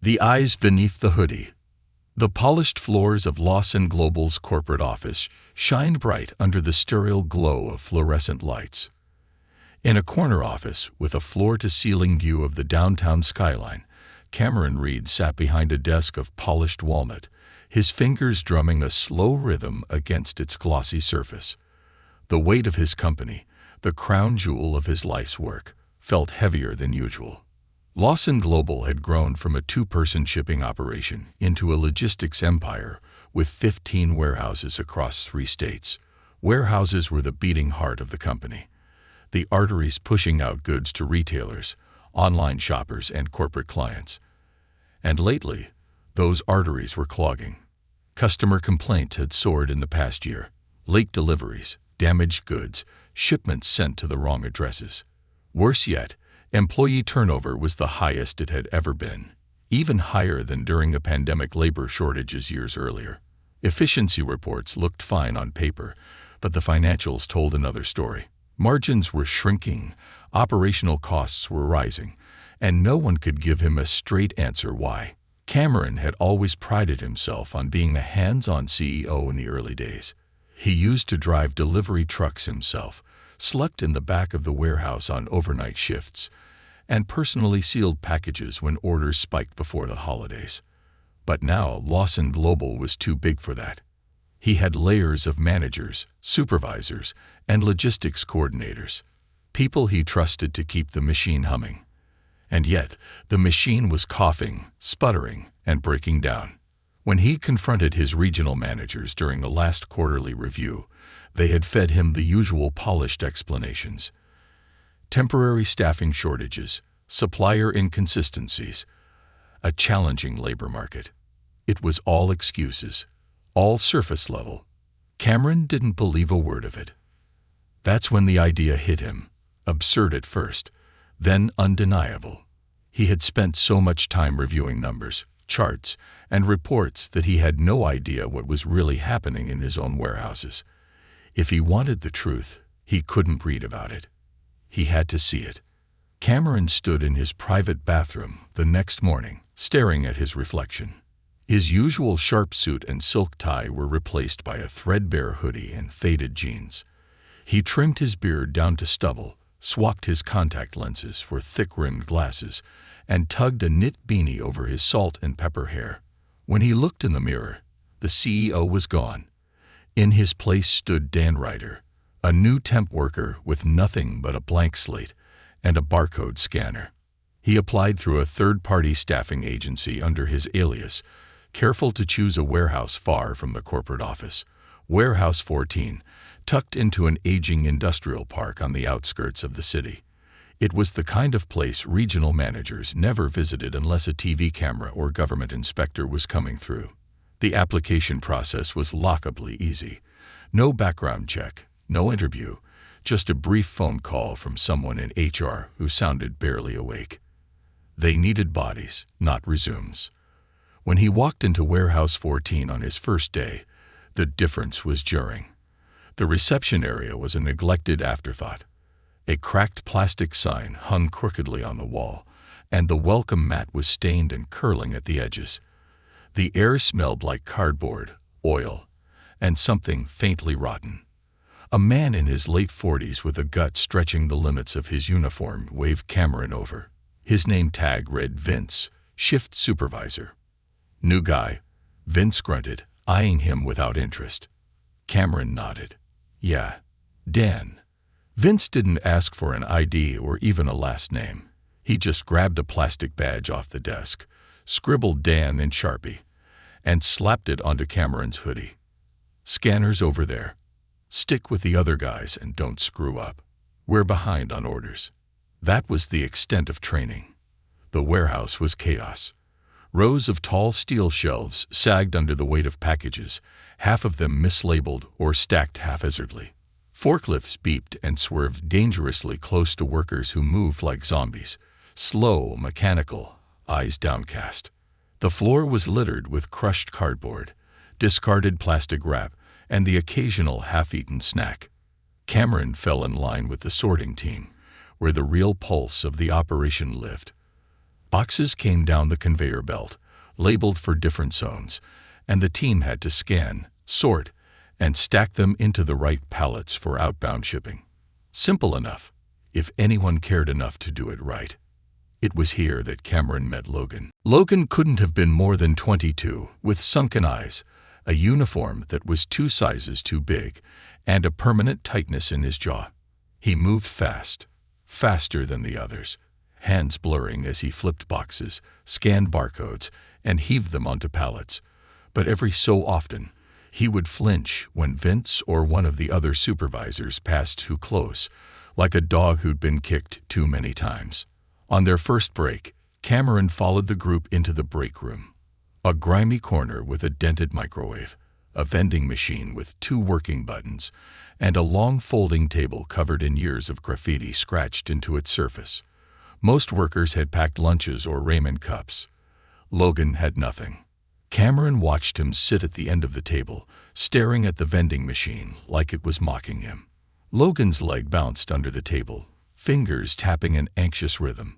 The eyes beneath the hoodie. The polished floors of Lawson Global's corporate office shined bright under the sterile glow of fluorescent lights. In a corner office with a floor-to-ceiling view of the downtown skyline, Cameron Reed sat behind a desk of polished walnut, his fingers drumming a slow rhythm against its glossy surface. The weight of his company, the crown jewel of his life's work, felt heavier than usual. Lawson Global had grown from a two-person shipping operation into a logistics empire with 15 warehouses across 3 states. Warehouses were the beating heart of the company, the arteries pushing out goods to retailers, online shoppers, and corporate clients. And lately, those arteries were clogging. Customer complaints had soared in the past year. Late deliveries, damaged goods, shipments sent to the wrong addresses. Worse yet, employee turnover was the highest it had ever been, even higher than during the pandemic labor shortages years earlier. Efficiency reports looked fine on paper, but the financials told another story. Margins were shrinking, operational costs were rising, and no one could give him a straight answer why. Cameron had always prided himself on being a hands-on CEO in the early days. He used to drive delivery trucks himself, slept in the back of the warehouse on overnight shifts, and personally sealed packages when orders spiked before the holidays. But now Lawson Global was too big for that. He had layers of managers, supervisors, and logistics coordinators, people he trusted to keep the machine humming. And yet, the machine was coughing, sputtering, and breaking down. When he confronted his regional managers during the last quarterly review, they had fed him the usual polished explanations. Temporary staffing shortages, supplier inconsistencies, a challenging labor market. It was all excuses, all surface level. Cameron didn't believe a word of it. That's when the idea hit him, absurd at first, then undeniable. He had spent so much time reviewing numbers, charts, and reports that he had no idea what was really happening in his own warehouses. If he wanted the truth, he couldn't read about it. He had to see it. Cameron stood in his private bathroom the next morning, staring at his reflection. His usual sharp suit and silk tie were replaced by a threadbare hoodie and faded jeans. He trimmed his beard down to stubble, swapped his contact lenses for thick-rimmed glasses, and tugged a knit beanie over his salt and pepper hair. When he looked in the mirror, the CEO was gone. In his place stood Dan Ryder, a new temp worker with nothing but a blank slate and a barcode scanner. He applied through a third-party staffing agency under his alias, careful to choose a warehouse far from the corporate office. Warehouse 14, tucked into an aging industrial park on the outskirts of the city. It was the kind of place regional managers never visited unless a TV camera or government inspector was coming through. The application process was laughably easy. No background check, no interview, just a brief phone call from someone in HR who sounded barely awake. They needed bodies, not resumes. When he walked into Warehouse 14 on his first day, the difference was jarring. The reception area was a neglected afterthought. A cracked plastic sign hung crookedly on the wall, and the welcome mat was stained and curling at the edges. The air smelled like cardboard, oil, and something faintly rotten. A man in his late 40s with a gut stretching the limits of his uniform waved Cameron over. His name tag read Vince, shift supervisor. New guy, Vince grunted, eyeing him without interest. Cameron nodded. Yeah, Dan. Vince didn't ask for an ID or even a last name. He just grabbed a plastic badge off the desk, scribbled Dan in Sharpie, and slapped it onto Cameron's hoodie. Scanners over there. Stick with the other guys and don't screw up. We're behind on orders. That was the extent of training. The warehouse was chaos. Rows of tall steel shelves sagged under the weight of packages, half of them mislabeled or stacked haphazardly. Forklifts beeped and swerved dangerously close to workers who moved like zombies, slow, mechanical, eyes downcast. The floor was littered with crushed cardboard, discarded plastic wrap, and the occasional half-eaten snack. Cameron fell in line with the sorting team, where the real pulse of the operation lived. Boxes came down the conveyor belt, labeled for different zones, and the team had to scan, sort, and stack them into the right pallets for outbound shipping. Simple enough, if anyone cared enough to do it right. It was here that Cameron met Logan. Logan couldn't have been more than 22, with sunken eyes, a uniform that was 2 sizes too big, and a permanent tightness in his jaw. He moved fast, faster than the others, hands blurring as he flipped boxes, scanned barcodes, and heaved them onto pallets. But every so often, he would flinch when Vince or one of the other supervisors passed too close, like a dog who'd been kicked too many times. On their first break, Cameron followed the group into the break room, a grimy corner with a dented microwave, a vending machine with 2 working buttons, and a long folding table covered in years of graffiti scratched into its surface. Most workers had packed lunches or ramen cups. Logan had nothing. Cameron watched him sit at the end of the table, staring at the vending machine like it was mocking him. Logan's leg bounced under the table, fingers tapping an anxious rhythm.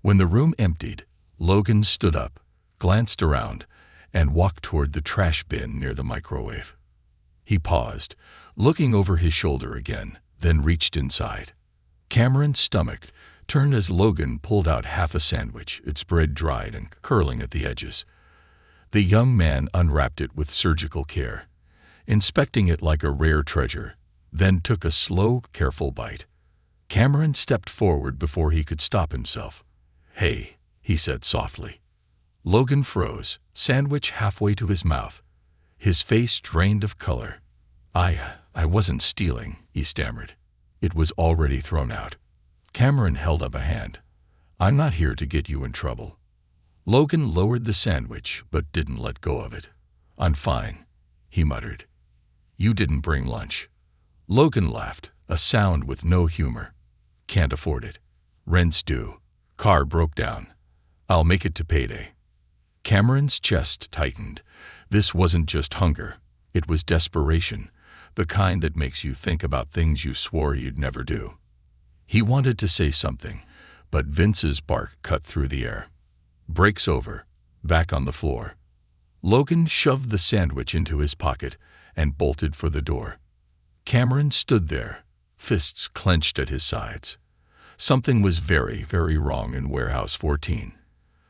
When the room emptied, Logan stood up, glanced around, and walked toward the trash bin near the microwave. He paused, looking over his shoulder again, then reached inside. Cameron's stomach turned as Logan pulled out half a sandwich, its bread dried and curling at the edges. The young man unwrapped it with surgical care, inspecting it like a rare treasure, then took a slow, careful bite. Cameron stepped forward before he could stop himself. "Hey," he said softly. Logan froze, sandwich halfway to his mouth. His face drained of color. I wasn't stealing," he stammered. "It was already thrown out." Cameron held up a hand. "I'm not here to get you in trouble." Logan lowered the sandwich but didn't let go of it. "I'm fine," he muttered. "You didn't bring lunch." Logan laughed, a sound with no humor. "Can't afford it. Rent's due. Car broke down. I'll make it to payday." Cameron's chest tightened. This wasn't just hunger. It was desperation, the kind that makes you think about things you swore you'd never do. He wanted to say something, but Vince's bark cut through the air. "Break's over. Back on the floor." Logan shoved the sandwich into his pocket and bolted for the door. Cameron stood there, fists clenched at his sides. Something was very, very wrong in Warehouse 14.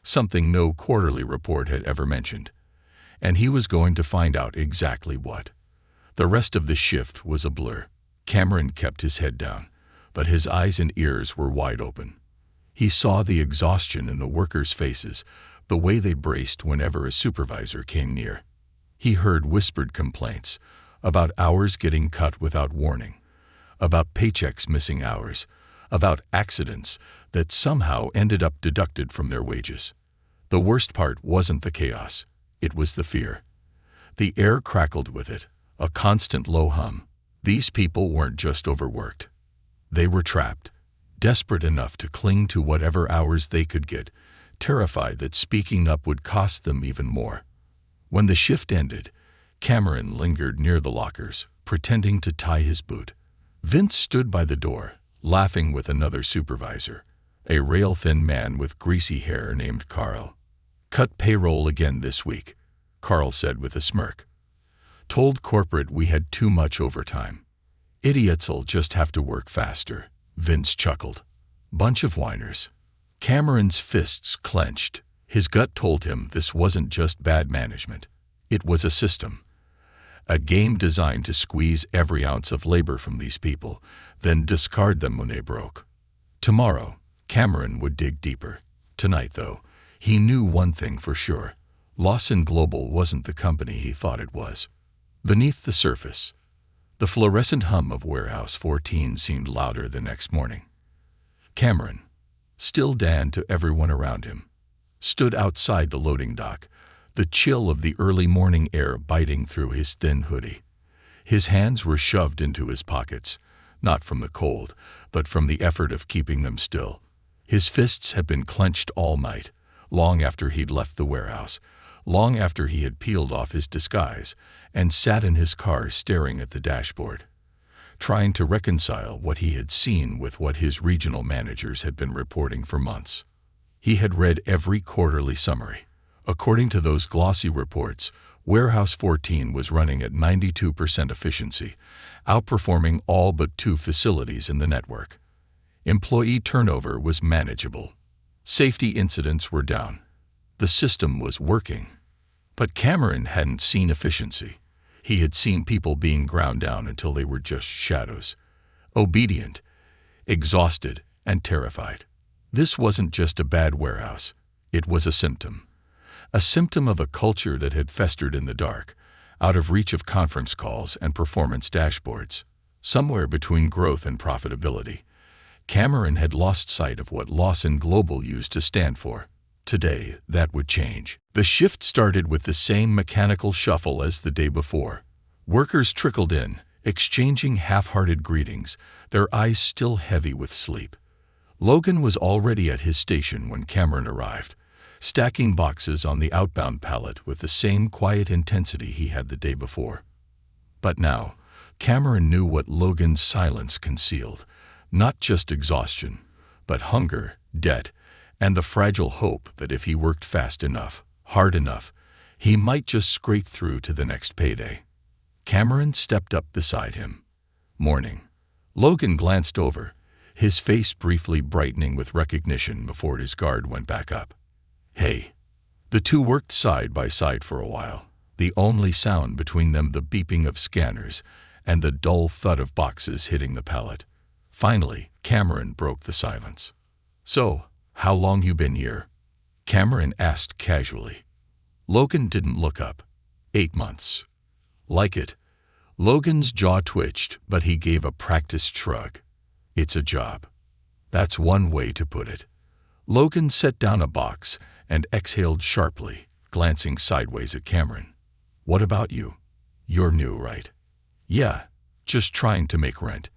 Something no quarterly report had ever mentioned. And he was going to find out exactly what. The rest of the shift was a blur. Cameron kept his head down, but his eyes and ears were wide open. He saw the exhaustion in the workers' faces, the way they braced whenever a supervisor came near. He heard whispered complaints about hours getting cut without warning, about paychecks missing hours, about accidents that somehow ended up deducted from their wages. The worst part wasn't the chaos, it was the fear. The air crackled with it, a constant low hum. These people weren't just overworked. They were trapped, desperate enough to cling to whatever hours they could get, terrified that speaking up would cost them even more. When the shift ended, Cameron lingered near the lockers, pretending to tie his boot. Vince stood by the door, laughing with another supervisor, a rail-thin man with greasy hair named Carl. "Cut payroll again this week," Carl said with a smirk. "Told corporate we had too much overtime. Idiots'll just have to work faster," Vince chuckled. "Bunch of whiners." Cameron's fists clenched. His gut told him this wasn't just bad management. It was a system. A game designed to squeeze every ounce of labor from these people, then discard them when they broke. Tomorrow, Cameron would dig deeper. Tonight, though, he knew one thing for sure. Lawson Global wasn't the company he thought it was. Beneath the surface, the fluorescent hum of Warehouse 14 seemed louder the next morning. Cameron, still Dan to everyone around him, stood outside the loading dock, the chill of the early morning air biting through his thin hoodie. His hands were shoved into his pockets, not from the cold, but from the effort of keeping them still. His fists had been clenched all night, long after he'd left the warehouse, long after he had peeled off his disguise and sat in his car staring at the dashboard, trying to reconcile what he had seen with what his regional managers had been reporting for months. He had read every quarterly summary. According to those glossy reports, Warehouse 14 was running at 92% efficiency, outperforming all but 2 facilities in the network. Employee turnover was manageable. Safety incidents were down. The system was working. But Cameron hadn't seen efficiency. He had seen people being ground down until they were just shadows. Obedient, exhausted, and terrified. This wasn't just a bad warehouse. It was a symptom. A symptom of a culture that had festered in the dark, out of reach of conference calls and performance dashboards. Somewhere between growth and profitability, Cameron had lost sight of what Lawson Global used to stand for. Today, that would change. The shift started with the same mechanical shuffle as the day before. Workers trickled in, exchanging half-hearted greetings, their eyes still heavy with sleep. Logan was already at his station when Cameron arrived, stacking boxes on the outbound pallet with the same quiet intensity he had the day before. But now, Cameron knew what Logan's silence concealed, not just exhaustion, but hunger, debt, and the fragile hope that if he worked fast enough, hard enough, he might just scrape through to the next payday. Cameron stepped up beside him. Morning. Logan glanced over, his face briefly brightening with recognition before his guard went back up. Hey. The two worked side by side for a while, the only sound between them the beeping of scanners and the dull thud of boxes hitting the pallet. Finally, Cameron broke the silence. So, how long you been here? Cameron asked casually. Logan didn't look up. 8 months. Like it? Logan's jaw twitched, but he gave a practiced shrug. It's a job. That's one way to put it. Logan set down a box and exhaled sharply, glancing sideways at Cameron. What about you? You're new, right? Yeah, just trying to make rent.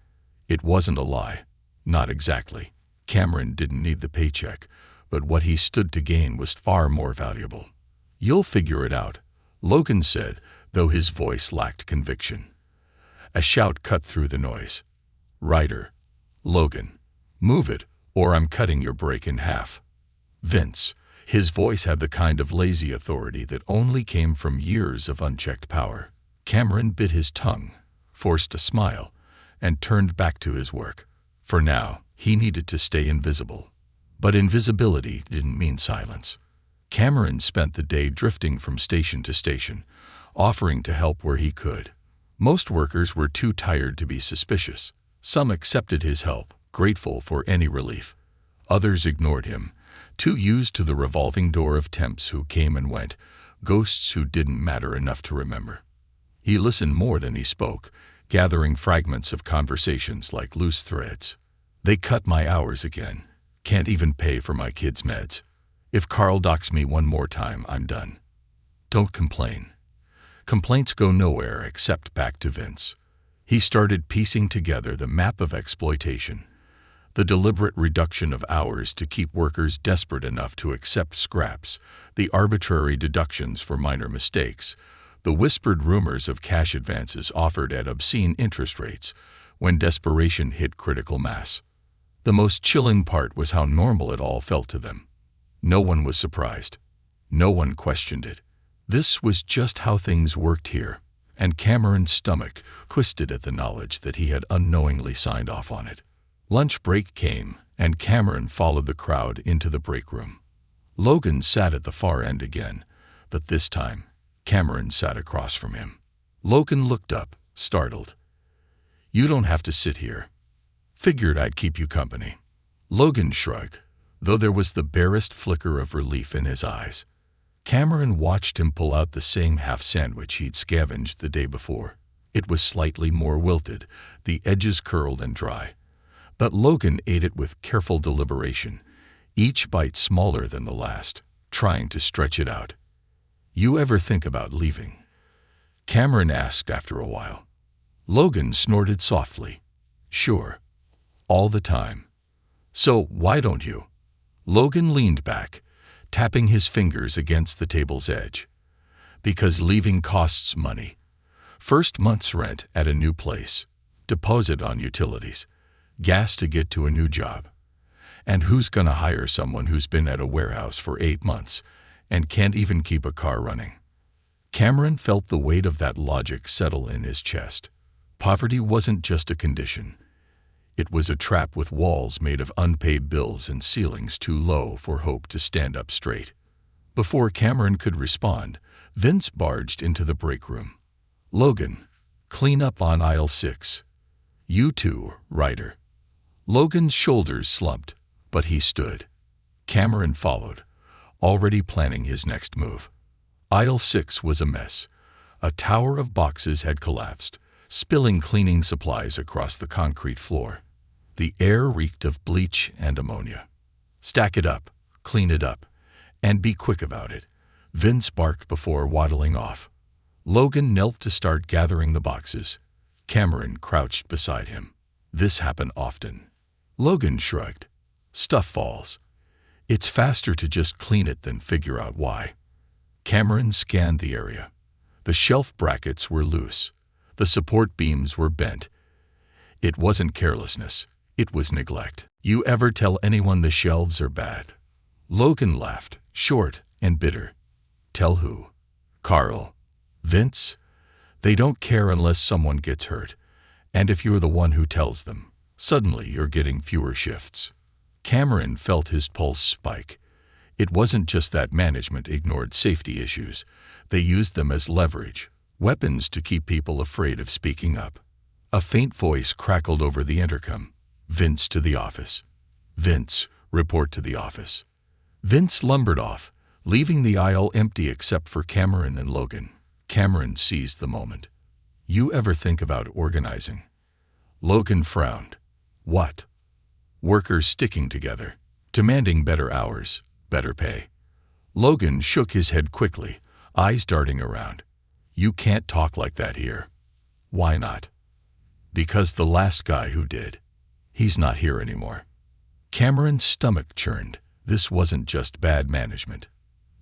It wasn't a lie. Not exactly. Cameron didn't need the paycheck, but what he stood to gain was far more valuable. You'll figure it out, Logan said, though his voice lacked conviction. A shout cut through the noise. Ryder. Logan. Move it, or I'm cutting your break in half. Vince. His voice had the kind of lazy authority that only came from years of unchecked power. Cameron bit his tongue, forced a smile, and turned back to his work. For now, he needed to stay invisible. But invisibility didn't mean silence. Cameron spent the day drifting from station to station, offering to help where he could. Most workers were too tired to be suspicious. Some accepted his help, grateful for any relief. Others ignored him, too used to the revolving door of temps who came and went, ghosts who didn't matter enough to remember. He listened more than he spoke, gathering fragments of conversations like loose threads. They cut my hours again. Can't even pay for my kids' meds. If Carl docks me one more time, I'm done. Don't complain. Complaints go nowhere except back to Vince. He started piecing together the map of exploitation. The deliberate reduction of hours to keep workers desperate enough to accept scraps, the arbitrary deductions for minor mistakes, the whispered rumors of cash advances offered at obscene interest rates when desperation hit critical mass. The most chilling part was how normal it all felt to them. No one was surprised. No one questioned it. This was just how things worked here, and Cameron's stomach twisted at the knowledge that he had unknowingly signed off on it. Lunch break came, and Cameron followed the crowd into the break room. Logan sat at the far end again, but this time, Cameron sat across from him. Logan looked up, startled. You don't have to sit here. Figured I'd keep you company. Logan shrugged, though there was the barest flicker of relief in his eyes. Cameron watched him pull out the same half sandwich he'd scavenged the day before. It was slightly more wilted, the edges curled and dry. But Logan ate it with careful deliberation, each bite smaller than the last, trying to stretch it out. You ever think about leaving? Cameron asked after a while. Logan snorted softly. Sure. All the time. So why don't you? Logan leaned back, tapping his fingers against the table's edge. Because leaving costs money. First month's rent at a new place, deposit on utilities, gas to get to a new job. And who's gonna hire someone who's been at a warehouse for 8 months and can't even keep a car running? Cameron felt the weight of that logic settle in his chest. Poverty wasn't just a condition. It was a trap with walls made of unpaid bills and ceilings too low for hope to stand up straight. Before Cameron could respond, Vince barged into the break room. "Logan, clean up on aisle 6. You too, Ryder." Logan's shoulders slumped, but he stood. Cameron followed, already planning his next move. Aisle 6 was a mess. A tower of boxes had collapsed, spilling cleaning supplies across the concrete floor. The air reeked of bleach and ammonia. "Stack it up, clean it up, and be quick about it," Vince barked before waddling off. Logan knelt to start gathering the boxes. Cameron crouched beside him. This happened often. Logan shrugged. "Stuff falls. It's faster to just clean it than figure out why." Cameron scanned the area. The shelf brackets were loose. The support beams were bent. It wasn't carelessness. It was neglect. "You ever tell anyone the shelves are bad?" Logan laughed, short and bitter. "Tell who?" "Carl." "Vince?" "They don't care unless someone gets hurt. And if you're the one who tells them, suddenly you're getting fewer shifts." Cameron felt his pulse spike. It wasn't just that management ignored safety issues. They used them as leverage, weapons to keep people afraid of speaking up. A faint voice crackled over the intercom. "Vince to the office." "Vince, report to the office." Vince lumbered off, leaving the aisle empty except for Cameron and Logan. Cameron seized the moment. "You ever think about organizing?" Logan frowned. "What?" "Workers sticking together, demanding better hours, better pay." Logan shook his head quickly, eyes darting around. "You can't talk like that here." "Why not?" "Because the last guy who did, he's not here anymore." Cameron's stomach churned. This wasn't just bad management.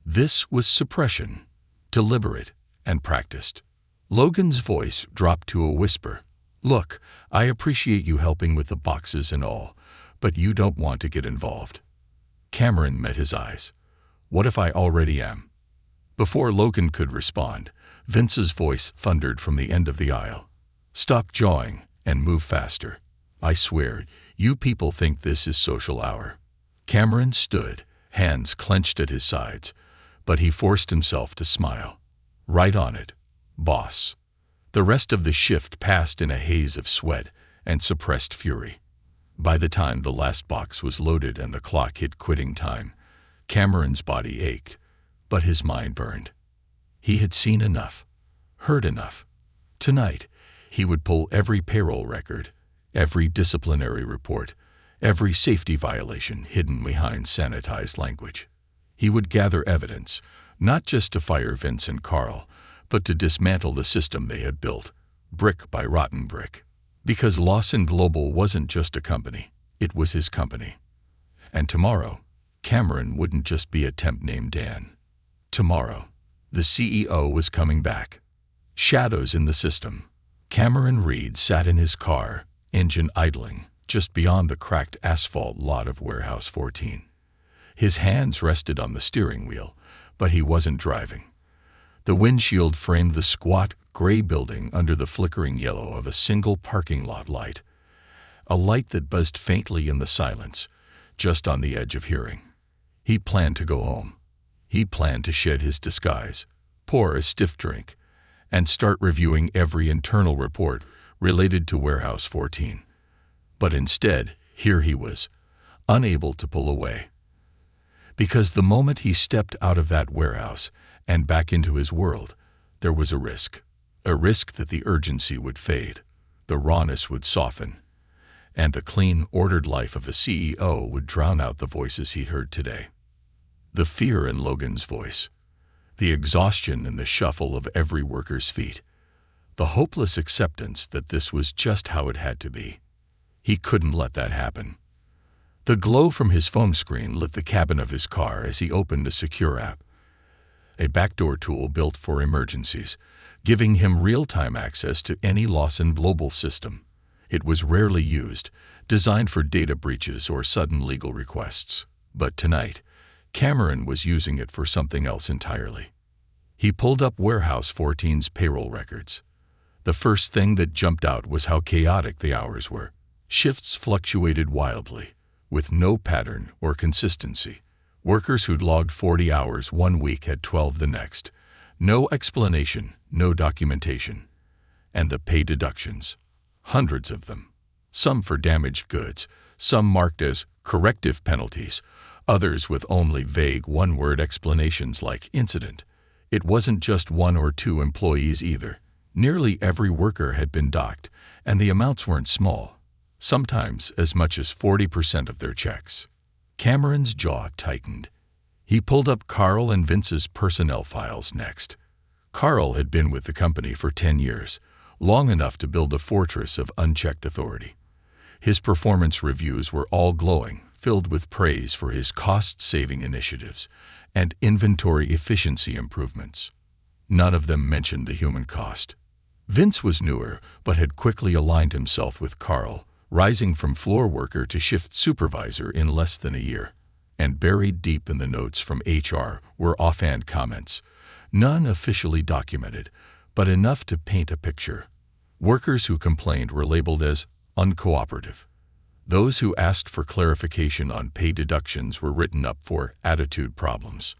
This was suppression, deliberate and practiced. Logan's voice dropped to a whisper. "Look, I appreciate you helping with the boxes and all, but you don't want to get involved." Cameron met his eyes. "What if I already am?" Before Logan could respond, Vince's voice thundered from the end of the aisle. "Stop jawing and move faster. I swear, you people think this is social hour." Cameron stood, hands clenched at his sides, but he forced himself to smile. "Right on it, boss." The rest of the shift passed in a haze of sweat and suppressed fury. By the time the last box was loaded and the clock hit quitting time, Cameron's body ached, but his mind burned. He had seen enough, heard enough. Tonight, he would pull every payroll record, every disciplinary report, every safety violation hidden behind sanitized language. He would gather evidence, not just to fire Vince and Carl, but to dismantle the system they had built, brick by rotten brick. Because Lawson Global wasn't just a company, it was his company. And tomorrow, Cameron wouldn't just be a temp named Dan. Tomorrow, the CEO was coming back. Shadows in the system. Cameron Reed sat in his car, engine idling, just beyond the cracked asphalt lot of Warehouse 14. His hands rested on the steering wheel, but he wasn't driving. The windshield framed the squat, gray building under the flickering yellow of a single parking lot light. A light that buzzed faintly in the silence, just on the edge of hearing. He planned to go home. He planned to shed his disguise, pour a stiff drink, and start reviewing every internal report related to Warehouse 14. But instead, here he was, unable to pull away. Because the moment he stepped out of that warehouse and back into his world, there was a risk that the urgency would fade, the rawness would soften, and the clean, ordered life of the CEO would drown out the voices he'd heard today. The fear in Logan's voice, the exhaustion in the shuffle of every worker's feet, the hopeless acceptance that this was just how it had to be. He couldn't let that happen. The glow from his phone screen lit the cabin of his car as he opened a secure app, a backdoor tool built for emergencies, giving him real-time access to any Lawson Global system. It was rarely used, designed for data breaches or sudden legal requests. But tonight, Cameron was using it for something else entirely. He pulled up Warehouse 14's payroll records. The first thing that jumped out was how chaotic the hours were. Shifts fluctuated wildly, with no pattern or consistency. Workers who'd logged 40 hours one week had 12 the next. No explanation, no documentation. And the pay deductions. Hundreds of them. Some for damaged goods, some marked as corrective penalties, others with only vague one-word explanations like incident. It wasn't just one or two employees either. Nearly every worker had been docked, and the amounts weren't small, sometimes as much as 40% of their checks. Cameron's jaw tightened. He pulled up Carl and Vince's personnel files next. Carl had been with the company for 10 years, long enough to build a fortress of unchecked authority. His performance reviews were all glowing, filled with praise for his cost-saving initiatives and inventory efficiency improvements. None of them mentioned the human cost. Vince was newer, but had quickly aligned himself with Carl, rising from floor worker to shift supervisor in less than a year. And buried deep in the notes from HR were offhand comments, none officially documented, but enough to paint a picture. Workers who complained were labeled as uncooperative. Those who asked for clarification on pay deductions were written up for attitude problems.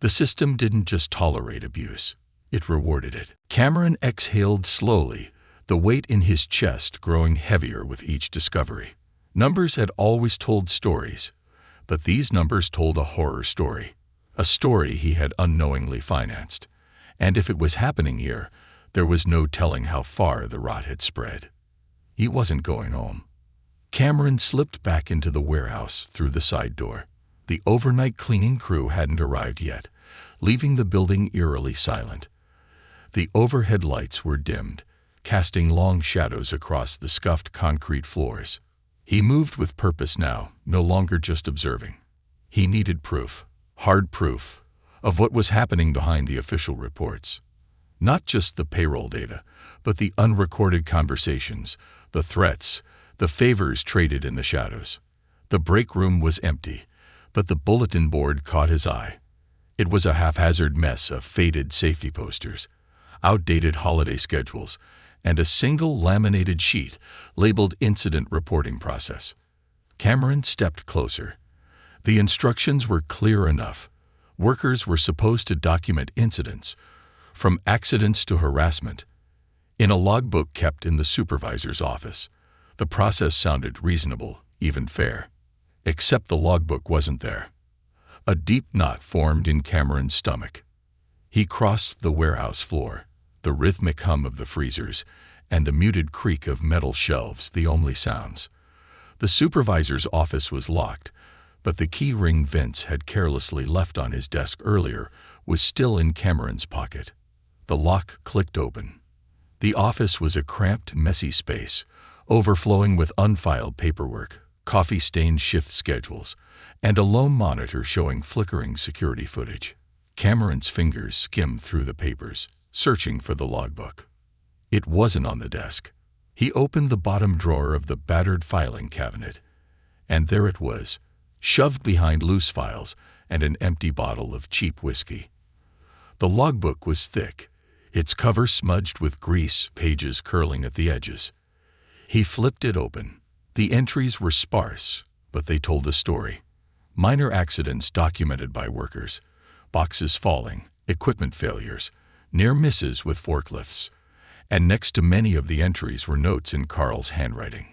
The system didn't just tolerate abuse, it rewarded it. Cameron exhaled slowly, the weight in his chest growing heavier with each discovery. Numbers had always told stories, but these numbers told a horror story, a story he had unknowingly financed. And if it was happening here, there was no telling how far the rot had spread. He wasn't going home. Cameron slipped back into the warehouse through the side door. The overnight cleaning crew hadn't arrived yet, leaving the building eerily silent. The overhead lights were dimmed, casting long shadows across the scuffed concrete floors. He moved with purpose now, no longer just observing. He needed proof, hard proof, of what was happening behind the official reports. Not just the payroll data, but the unrecorded conversations, the threats, the favors traded in the shadows. The break room was empty, but the bulletin board caught his eye. It was a haphazard mess of faded safety posters, outdated holiday schedules, and a single laminated sheet labeled Incident Reporting Process. Cameron stepped closer. The instructions were clear enough. Workers were supposed to document incidents, from accidents to harassment, in a logbook kept in the supervisor's office. The process sounded reasonable, even fair. Except the logbook wasn't there. A deep knot formed in Cameron's stomach. He crossed the warehouse floor, the rhythmic hum of the freezers, and the muted creak of metal shelves the only sounds. The supervisor's office was locked, but the key ring Vince had carelessly left on his desk earlier was still in Cameron's pocket. The lock clicked open. The office was a cramped, messy space, overflowing with unfiled paperwork, coffee-stained shift schedules, and a low monitor showing flickering security footage. Cameron's fingers skimmed through the papers, searching for the logbook. It wasn't on the desk. He opened the bottom drawer of the battered filing cabinet, and there it was, shoved behind loose files and an empty bottle of cheap whiskey. The logbook was thick, its cover smudged with grease, pages curling at the edges. He flipped it open. The entries were sparse, but they told a story. Minor accidents documented by workers, boxes falling, equipment failures, near misses with forklifts, and next to many of the entries were notes in Carl's handwriting.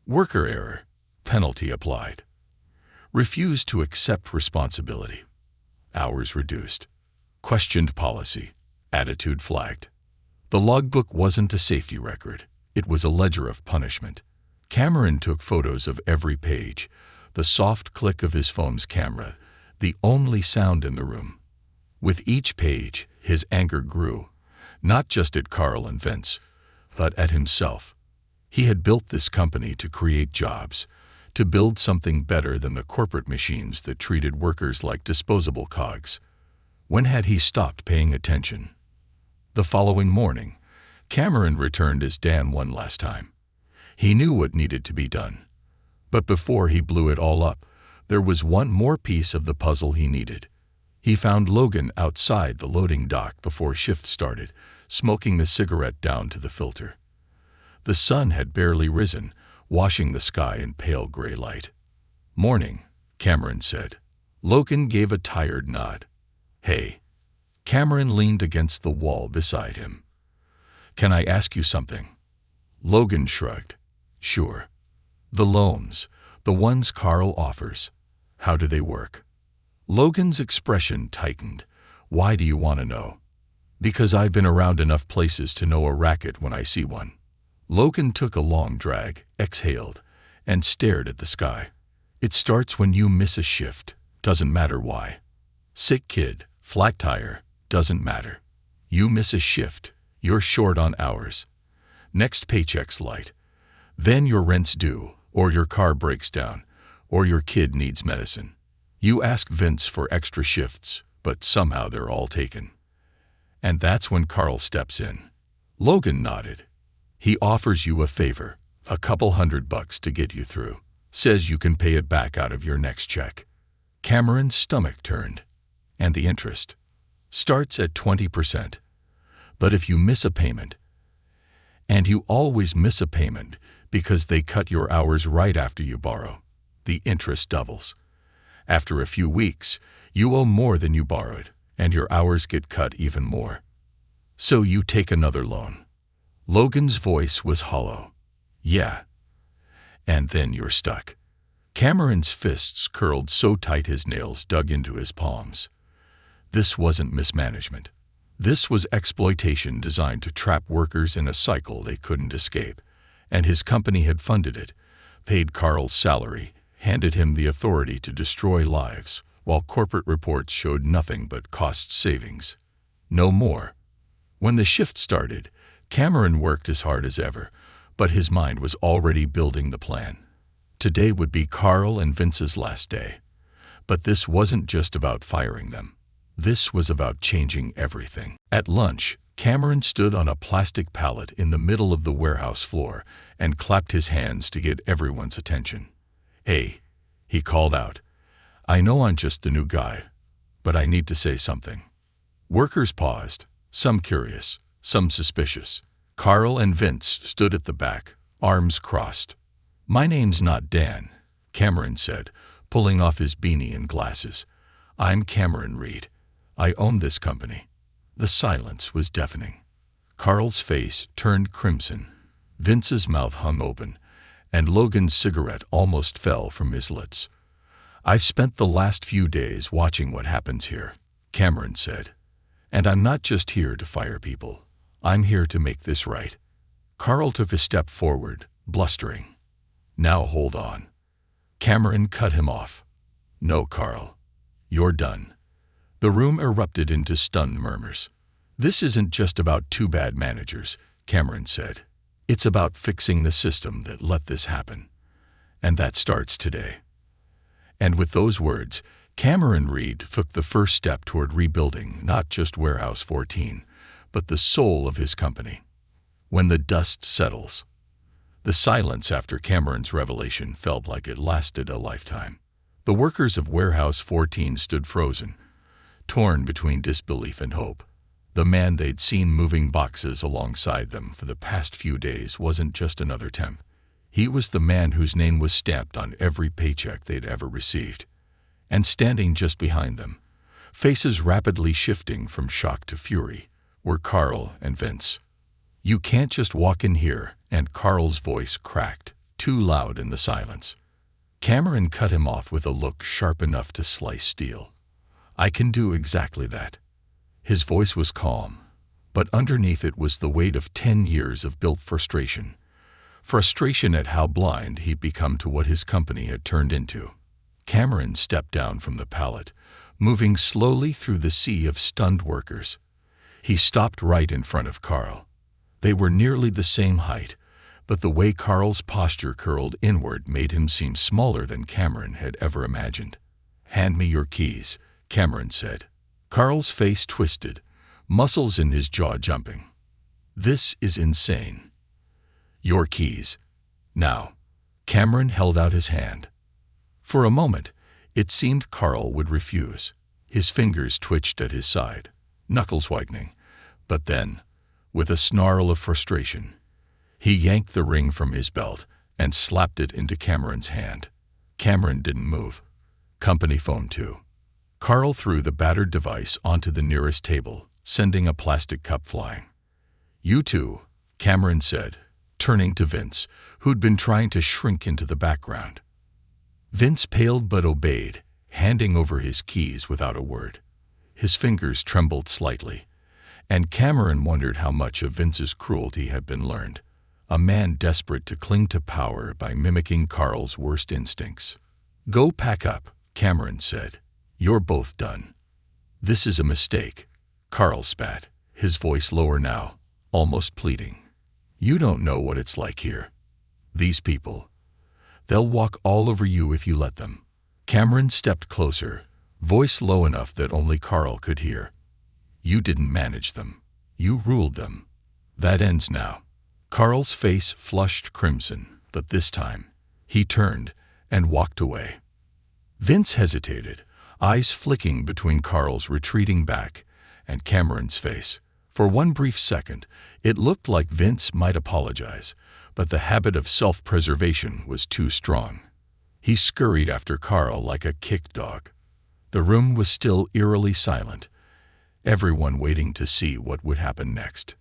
Worker error, penalty applied. Refused to accept responsibility. Hours reduced. Questioned policy. Attitude flagged. The logbook wasn't a safety record. It was a ledger of punishment. Cameron took photos of every page, the soft click of his phone's camera, the only sound in the room. With each page, his anger grew, not just at Carl and Vince, but at himself. He had built this company to create jobs, to build something better than the corporate machines that treated workers like disposable cogs. When had he stopped paying attention? The following morning, Cameron returned as Dan one last time. He knew what needed to be done. But before he blew it all up, there was one more piece of the puzzle he needed. He found Logan outside the loading dock before shift started, smoking the cigarette down to the filter. The sun had barely risen, washing the sky in pale gray light. "Morning," Cameron said. Logan gave a tired nod. "Hey." Cameron leaned against the wall beside him. "Can I ask you something?" Logan shrugged. "Sure." "The loans, the ones Carl offers, how do they work?" Logan's expression tightened. "Why do you want to know?" "Because I've been around enough places to know a racket when I see one." Logan took a long drag, exhaled, and stared at the sky. "It starts when you miss a shift, doesn't matter why. Sick kid, flat tire, doesn't matter. You miss a shift, you're short on hours. Next paycheck's light. Then your rent's due, or your car breaks down, or your kid needs medicine. You ask Vince for extra shifts, but somehow they're all taken. And that's when Carl steps in." Logan nodded. "He offers you a favor, a couple $100 to get you through. Says you can pay it back out of your next check." Cameron's stomach turned. "And the interest?" "Starts at 20%. But if you miss a payment, and you always miss a payment because they cut your hours right after you borrow, the interest doubles. After a few weeks, you owe more than you borrowed, and your hours get cut even more. So you take another loan." Logan's voice was hollow. "Yeah. And then you're stuck." Cameron's fists curled so tight his nails dug into his palms. This wasn't mismanagement. This was exploitation designed to trap workers in a cycle they couldn't escape. And his company had funded it, paid Carl's salary, handed him the authority to destroy lives, while corporate reports showed nothing but cost savings. No more. When the shift started, Cameron worked as hard as ever, but his mind was already building the plan. Today would be Carl and Vince's last day. But this wasn't just about firing them. This was about changing everything. At lunch, Cameron stood on a plastic pallet in the middle of the warehouse floor and clapped his hands to get everyone's attention. "Hey," he called out. "I know I'm just the new guy, but I need to say something." Workers paused, some curious, some suspicious. Carl and Vince stood at the back, arms crossed. "My name's not Dan," Cameron said, pulling off his beanie and glasses. "I'm Cameron Reed. I own this company." The silence was deafening. Carl's face turned crimson. Vince's mouth hung open, and Logan's cigarette almost fell from his lips. "I've spent the last few days watching what happens here," Cameron said. "And I'm not just here to fire people. I'm here to make this right." Carl took a step forward, blustering. "Now hold on." Cameron cut him off. "No, Carl. You're done." The room erupted into stunned murmurs. "This isn't just about two bad managers," Cameron said. "It's about fixing the system that let this happen. And that starts today." And with those words, Cameron Reed took the first step toward rebuilding not just Warehouse 14, but the soul of his company. When the dust settles. The silence after Cameron's revelation felt like it lasted a lifetime. The workers of Warehouse 14 stood frozen, torn between disbelief and hope. The man they'd seen moving boxes alongside them for the past few days wasn't just another temp. He was the man whose name was stamped on every paycheck they'd ever received. And standing just behind them, faces rapidly shifting from shock to fury, were Carl and Vince. "You can't just walk in here," and Carl's voice cracked, too loud in the silence. Cameron cut him off with a look sharp enough to slice steel. "I can do exactly that." His voice was calm, but underneath it was the weight of 10 years of built frustration. Frustration at how blind he'd become to what his company had turned into. Cameron stepped down from the pallet, moving slowly through the sea of stunned workers. He stopped right in front of Carl. They were nearly the same height, but the way Carl's posture curled inward made him seem smaller than Cameron had ever imagined. "Hand me your keys," Cameron said. Carl's face twisted, muscles in his jaw jumping. "This is insane." "Your keys." Now, Cameron held out his hand. For a moment, it seemed Carl would refuse. His fingers twitched at his side, knuckles whitening. But then, with a snarl of frustration, he yanked the ring from his belt and slapped it into Cameron's hand. Cameron didn't move. Company phone too. Carl threw the battered device onto the nearest table, sending a plastic cup flying. "You too," Cameron said, turning to Vince, who'd been trying to shrink into the background. Vince paled but obeyed, handing over his keys without a word. His fingers trembled slightly, and Cameron wondered how much of Vince's cruelty had been learned, a man desperate to cling to power by mimicking Carl's worst instincts. "Go pack up," Cameron said. "You're both done." "This is a mistake," Carl spat, his voice lower now, almost pleading. "You don't know what it's like here. These people, they'll walk all over you if you let them." Cameron stepped closer, voice low enough that only Carl could hear. "You didn't manage them. You ruled them. That ends now." Carl's face flushed crimson, but this time, he turned and walked away. Vince hesitated, eyes flicking between Carl's retreating back and Cameron's face. For one brief second, it looked like Vince might apologize, but the habit of self-preservation was too strong. He scurried after Carl like a kicked dog. The room was still eerily silent, everyone waiting to see what would happen next.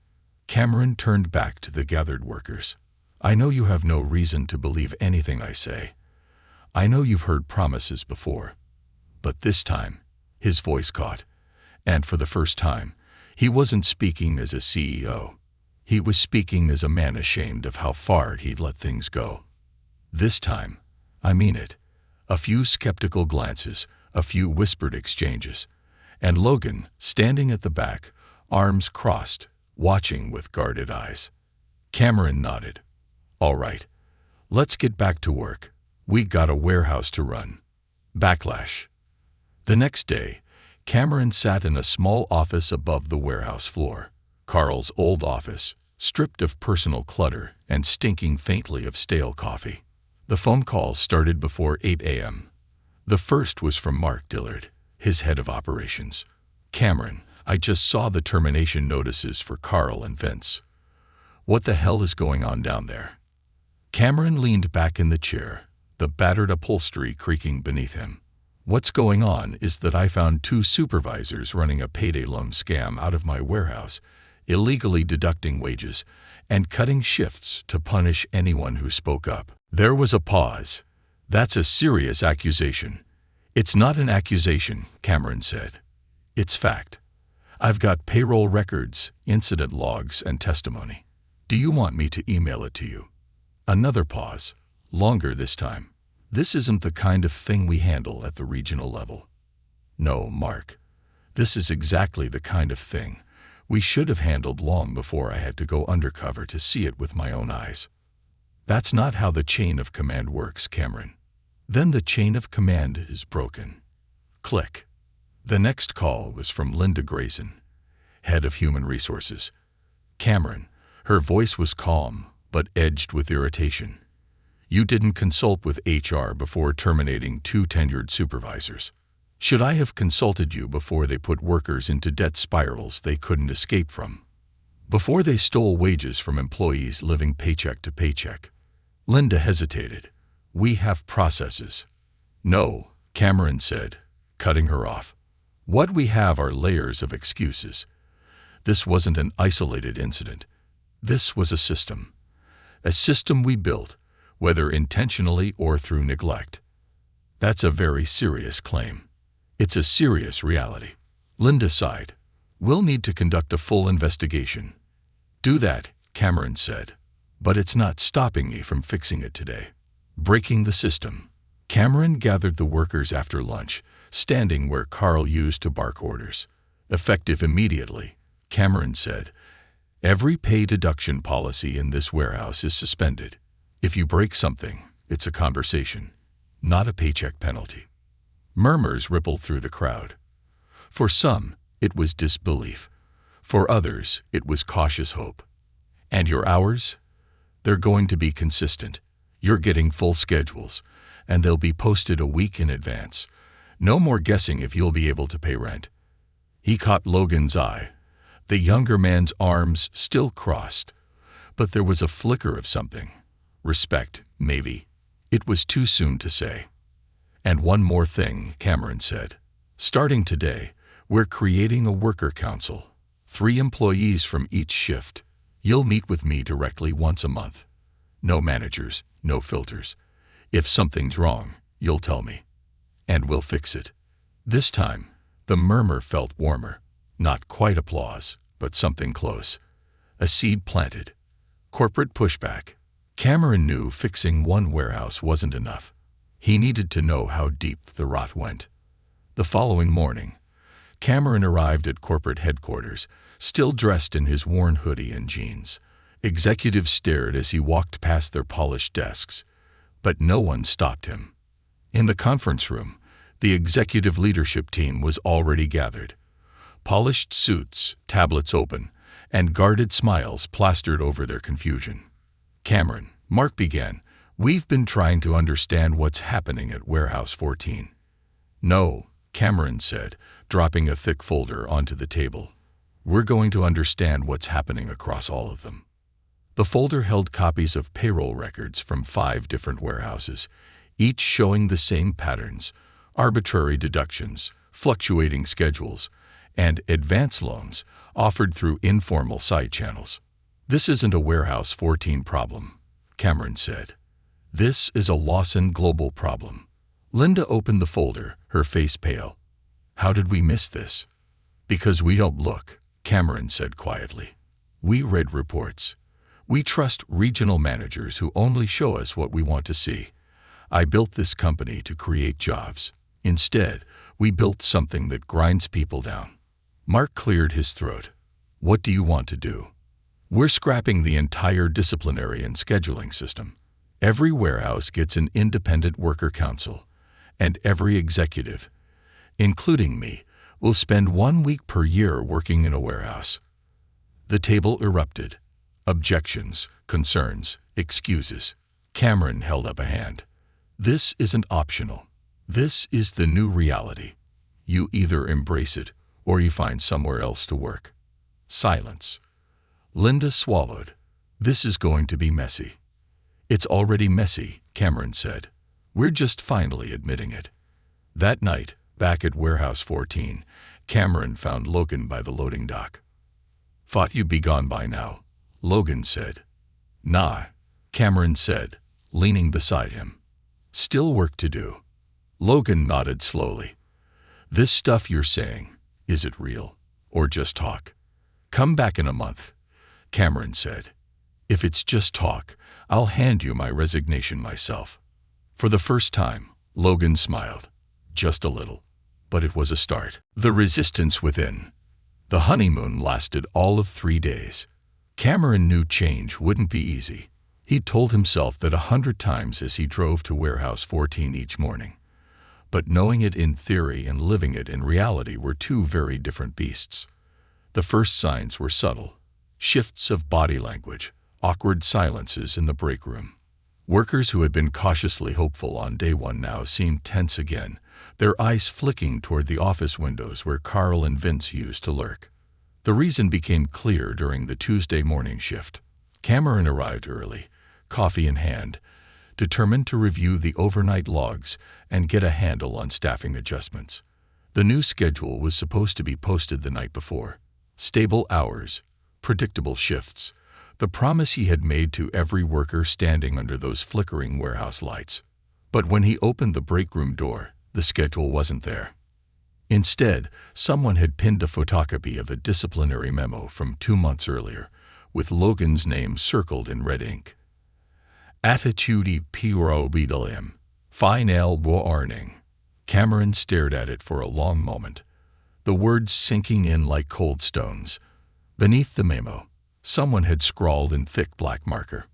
Cameron turned back to the gathered workers. "I know you have no reason to believe anything I say. I know you've heard promises before. But this time," his voice caught, and for the first time, he wasn't speaking as a CEO. He was speaking as a man ashamed of how far he'd let things go. "This time, I mean it." A few skeptical glances, a few whispered exchanges, and Logan, standing at the back, arms crossed, watching with guarded eyes. Cameron nodded. "All right, let's get back to work. We got a warehouse to run." Backlash. The next day, Cameron sat in a small office above the warehouse floor, Carl's old office, stripped of personal clutter and stinking faintly of stale coffee. The phone call started before 8 a.m. The first was from Mark Dillard, his head of operations. "Cameron, I just saw the termination notices for Carl and Vince. What the hell is going on down there?" Cameron leaned back in the chair, the battered upholstery creaking beneath him. "What's going on is that I found 2 supervisors running a payday loan scam out of my warehouse, illegally deducting wages and cutting shifts to punish anyone who spoke up." There was a pause. "That's a serious accusation." "It's not an accusation," Cameron said. "It's fact. I've got payroll records, incident logs, and testimony. Do you want me to email it to you?" Another pause, longer this time. "This isn't the kind of thing we handle at the regional level." "No, Mark. This is exactly the kind of thing we should have handled long before I had to go undercover to see it with my own eyes." "That's not how the chain of command works, Cameron." "Then the chain of command is broken." Click. The next call was from Linda Grayson, head of human resources. "Cameron," her voice was calm but edged with irritation. "You didn't consult with HR before terminating 2 tenured supervisors. Should I have consulted you before they put workers into debt spirals they couldn't escape from? Before they stole wages from employees living paycheck to paycheck?" Linda hesitated. "We have processes." "No," Cameron said, cutting her off. "What we have are layers of excuses. This wasn't an isolated incident. This was a system. A system we built, whether intentionally or through neglect." "That's a very serious claim." "It's a serious reality." Linda sighed. "We'll need to conduct a full investigation." "Do that," Cameron said. "But it's not stopping me from fixing it today." Breaking the system. Cameron gathered the workers after lunch, standing where Carl used to bark orders. "Effective immediately," Cameron said. "Every pay deduction policy in this warehouse is suspended. If you break something, it's a conversation, not a paycheck penalty." Murmurs rippled through the crowd. For some, it was disbelief. For others, it was cautious hope. "And your hours? They're going to be consistent. You're getting full schedules, and they'll be posted a week in advance. No more guessing if you'll be able to pay rent." He caught Logan's eye. The younger man's arms still crossed, but there was a flicker of something. Respect, maybe. It was too soon to say. "And one more thing," Cameron said. "Starting today, we're creating a worker council. 3 employees from each shift. You'll meet with me directly once a month. No managers, no filters. If something's wrong, you'll tell me. And we'll fix it." This time, the murmur felt warmer. Not quite applause, but something close. A seed planted. Corporate pushback. Cameron knew fixing one warehouse wasn't enough. He needed to know how deep the rot went. The following morning, Cameron arrived at corporate headquarters, still dressed in his worn hoodie and jeans. Executives stared as he walked past their polished desks, but no one stopped him. In the conference room, the executive leadership team was already gathered. Polished suits, tablets open, and guarded smiles plastered over their confusion. "Cameron," Mark began, "we've been trying to understand what's happening at Warehouse 14. "No," Cameron said, dropping a thick folder onto the table. "We're going to understand what's happening across all of them." The folder held copies of payroll records from 5 different warehouses, each showing the same patterns: arbitrary deductions, fluctuating schedules, and advance loans offered through informal side channels. "This isn't a Warehouse 14 problem," Cameron said. "This is a Lawson global problem." Linda opened the folder, her face pale. "How did we miss this?" "Because we don't look," Cameron said quietly. "We read reports. We trust regional managers who only show us what we want to see. I built this company to create jobs. Instead, we built something that grinds people down." Mark cleared his throat. "What do you want to do?" "We're scrapping the entire disciplinary and scheduling system. Every warehouse gets an independent worker council, and every executive, including me, will spend 1 week per year working in a warehouse." The table erupted. Objections, concerns, excuses. Cameron held up a hand. "This isn't optional. This is the new reality. You either embrace it or you find somewhere else to work." Silence. Linda swallowed. "This is going to be messy." "It's already messy," Cameron said. "We're just finally admitting it." That night, back at Warehouse 14, Cameron found Logan by the loading dock. "Thought you'd be gone by now," Logan said. "Nah," Cameron said, leaning beside him. "Still work to do." Logan nodded slowly. "This stuff you're saying, is it real, or just talk?" "Come back in a month," Cameron said. "If it's just talk, I'll hand you my resignation myself." For the first time, Logan smiled. Just a little. But it was a start. The resistance within. The honeymoon lasted all of 3 days. Cameron knew change wouldn't be easy. He told himself that 100 times as he drove to Warehouse 14 each morning. But knowing it in theory and living it in reality were 2 very different beasts. The first signs were subtle. Shifts of body language, awkward silences in the break room. Workers who had been cautiously hopeful on day 1 now seemed tense again, their eyes flicking toward the office windows where Carl and Vince used to lurk. The reason became clear during the Tuesday morning shift. Cameron arrived early, coffee in hand, determined to review the overnight logs and get a handle on staffing adjustments. The new schedule was supposed to be posted the night before. Stable hours, predictable shifts, the promise he had made to every worker standing under those flickering warehouse lights. But when he opened the break room door, the schedule wasn't there. Instead, someone had pinned a photocopy of a disciplinary memo from 2 months earlier, with Logan's name circled in red ink. Attitude P.R.O.B.L.M. Final warning. Cameron stared at it for a long moment, the words sinking in like cold stones. Beneath the memo, someone had scrawled in thick black marker,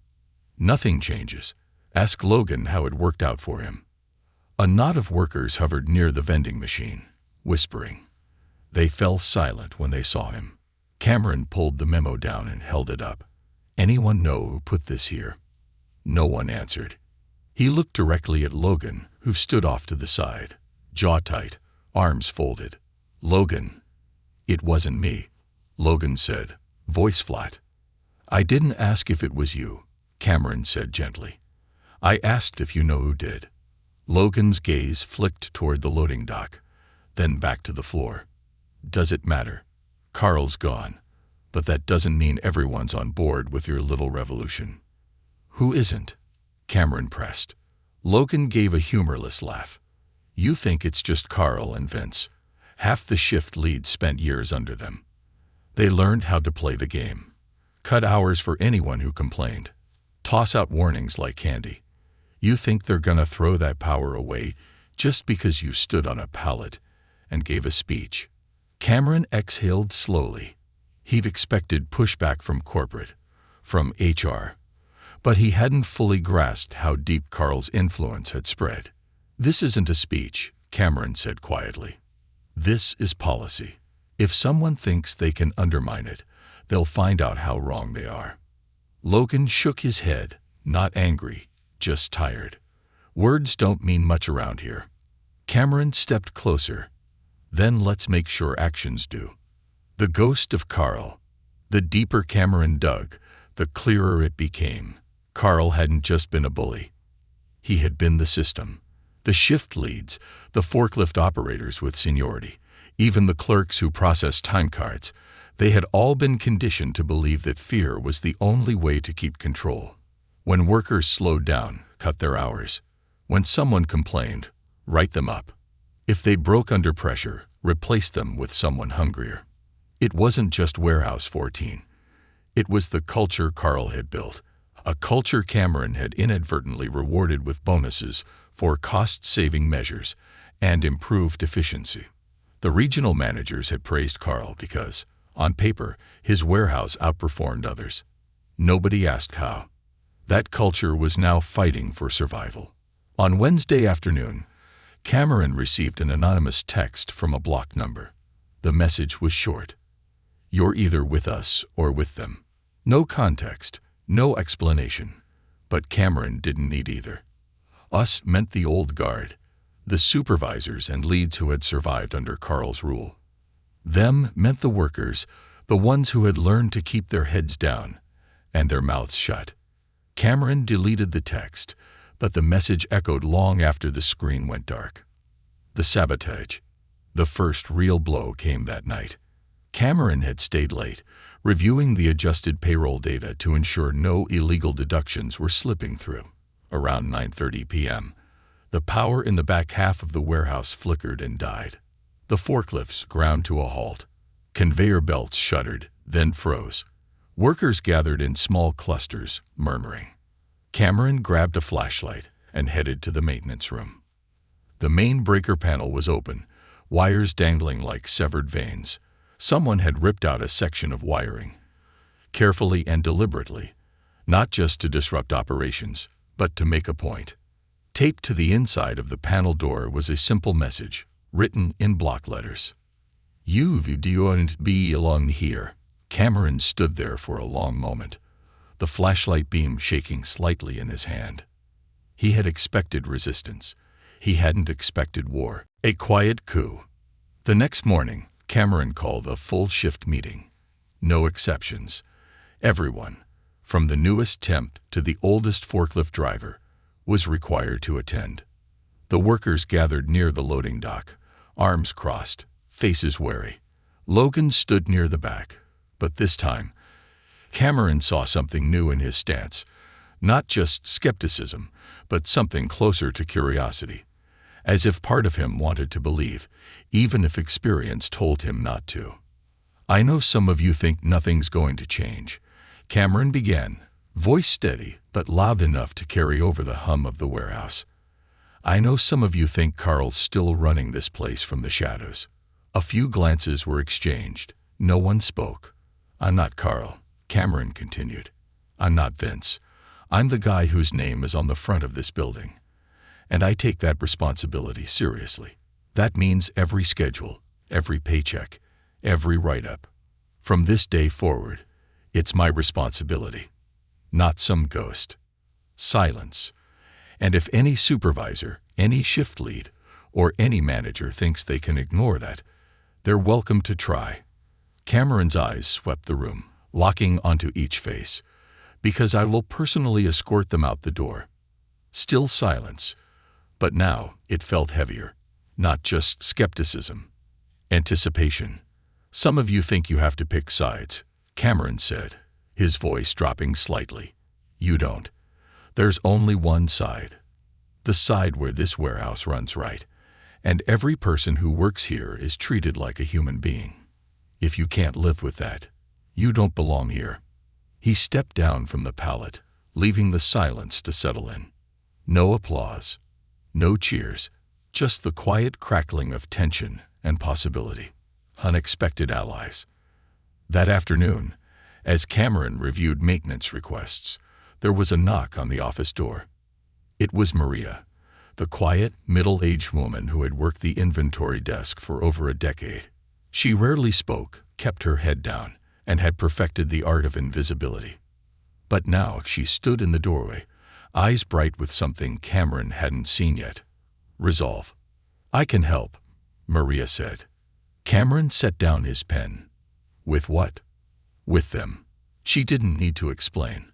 "Nothing changes. Ask Logan how it worked out for him." A knot of workers hovered near the vending machine, whispering. They fell silent when they saw him. Cameron pulled the memo down and held it up. "Anyone know who put this here?" No one answered. He looked directly at Logan, who stood off to the side, jaw tight, arms folded. "Logan." "It wasn't me," Logan said, voice flat. "I didn't ask if it was you," Cameron said gently. "I asked if you know who did." Logan's gaze flicked toward the loading dock, then back to the floor. "Does it matter? Carl's gone, but that doesn't mean everyone's on board with your little revolution." "Who isn't?" Cameron pressed. Logan gave a humorless laugh. "You think it's just Carl and Vince. Half the shift leads spent years under them. They learned how to play the game. Cut hours for anyone who complained. Toss out warnings like candy. You think they're gonna throw that power away just because you stood on a pallet and gave a speech?" Cameron exhaled slowly. He'd expected pushback from corporate, from HR, but he hadn't fully grasped how deep Carl's influence had spread. "This isn't a speech," Cameron said quietly. "This is policy. If someone thinks they can undermine it, they'll find out how wrong they are." Logan shook his head, not angry, just tired. "Words don't mean much around here." Cameron stepped closer. "Then let's make sure actions do." The ghost of Carl. The deeper Cameron dug, the clearer it became. Carl hadn't just been a bully. He had been the system. The shift leads, the forklift operators with seniority, even the clerks who processed time cards, they had all been conditioned to believe that fear was the only way to keep control. When workers slowed down, cut their hours. When someone complained, write them up. If they broke under pressure, replace them with someone hungrier. It wasn't just Warehouse 14. It was the culture Carl had built, a culture Cameron had inadvertently rewarded with bonuses for cost-saving measures and improved efficiency. The regional managers had praised Carl because, on paper, his warehouse outperformed others. Nobody asked how. That culture was now fighting for survival. On Wednesday afternoon, Cameron received an anonymous text from a blocked number. The message was short. "You're either with us or with them." No context, no explanation. But Cameron didn't need either. Us meant the old guard, the supervisors and leads who had survived under Carl's rule. Them meant the workers, the ones who had learned to keep their heads down and their mouths shut. Cameron deleted the text, but the message echoed long after the screen went dark. The sabotage. The first real blow came that night. Cameron had stayed late, reviewing the adjusted payroll data to ensure no illegal deductions were slipping through. Around 9:30 p.m., the power in the back half of the warehouse flickered and died. The forklifts ground to a halt. Conveyor belts shuddered, then froze. Workers gathered in small clusters, murmuring. Cameron grabbed a flashlight and headed to the maintenance room. The main breaker panel was open, wires dangling like severed veins. Someone had ripped out a section of wiring, carefully and deliberately, not just to disrupt operations, but to make a point. Taped to the inside of the panel door was a simple message, written in block letters. "You don't belong here." Cameron stood there for a long moment, the flashlight beam shaking slightly in his hand. He had expected resistance. He hadn't expected war. A quiet coup. The next morning, Cameron called a full shift meeting. No exceptions. Everyone, from the newest temp to the oldest forklift driver, was required to attend. The workers gathered near the loading dock, arms crossed, faces wary. Logan stood near the back, but this time, Cameron saw something new in his stance. Not just skepticism, but something closer to curiosity. As if part of him wanted to believe, even if experience told him not to. "I know some of you think nothing's going to change," Cameron began, voice steady but loud enough to carry over the hum of the warehouse. "I know some of you think Carl's still running this place from the shadows." A few glances were exchanged. No one spoke. "I'm not Carl," Cameron continued. "I'm not Vince. I'm the guy whose name is on the front of this building. And I take that responsibility seriously. That means every schedule, every paycheck, every write-up. From this day forward, it's my responsibility, not some ghost." Silence. And if any supervisor, any shift lead, or any manager thinks they can ignore that, they're welcome to try. Cameron's eyes swept the room, locking onto each face. Because I will personally escort them out the door. Still silence, but now it felt heavier. Not just skepticism. Anticipation. Some of you think you have to pick sides, Cameron said, his voice dropping slightly. You don't. There's only one side. The side where this warehouse runs right, and every person who works here is treated like a human being. If you can't live with that, you don't belong here. He stepped down from the pallet, leaving the silence to settle in. No applause, no cheers, just the quiet crackling of tension and possibility. Unexpected allies. That afternoon, as Cameron reviewed maintenance requests, there was a knock on the office door. It was Maria, the quiet, middle-aged woman who had worked the inventory desk for over a decade. She rarely spoke, kept her head down, and had perfected the art of invisibility. But now she stood in the doorway, eyes bright with something Cameron hadn't seen yet. Resolve. I can help, Maria said. Cameron set down his pen. With what? With them. She didn't need to explain.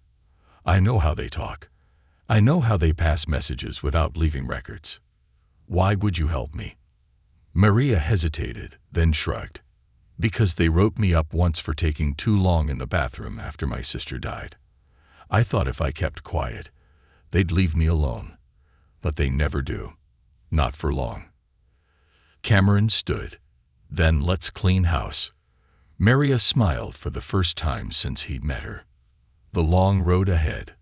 I know how they talk. I know how they pass messages without leaving records. Why would you help me? Maria hesitated, then shrugged. Because they wrote me up once for taking too long in the bathroom after my sister died. I thought if I kept quiet, they'd leave me alone. But they never do. Not for long. Cameron stood. Then let's clean house. Maria smiled for the first time since he'd met her. The long road ahead.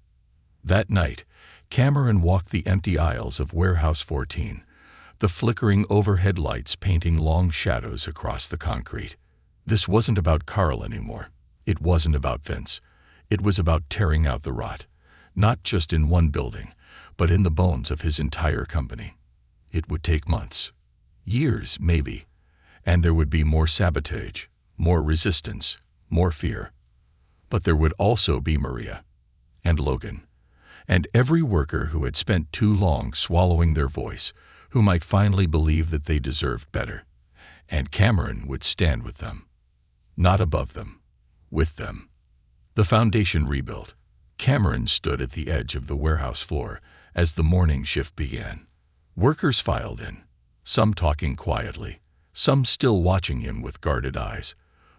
That night, Cameron walked the empty aisles of Warehouse 14, the flickering overhead lights painting long shadows across the concrete. This wasn't about Carl anymore. It wasn't about Vince. It was about tearing out the rot, not just in one building, but in the bones of his entire company. It would take months, years maybe, and there would be more sabotage, more resistance, more fear. But there would also be Maria, and Logan, and every worker who had spent too long swallowing their voice, who might finally believe that they deserved better. And Cameron would stand with them. Not above them, with them. The foundation rebuilt. Cameron stood at the edge of the warehouse floor as the morning shift began. Workers filed in, some talking quietly, some still watching him with guarded eyes,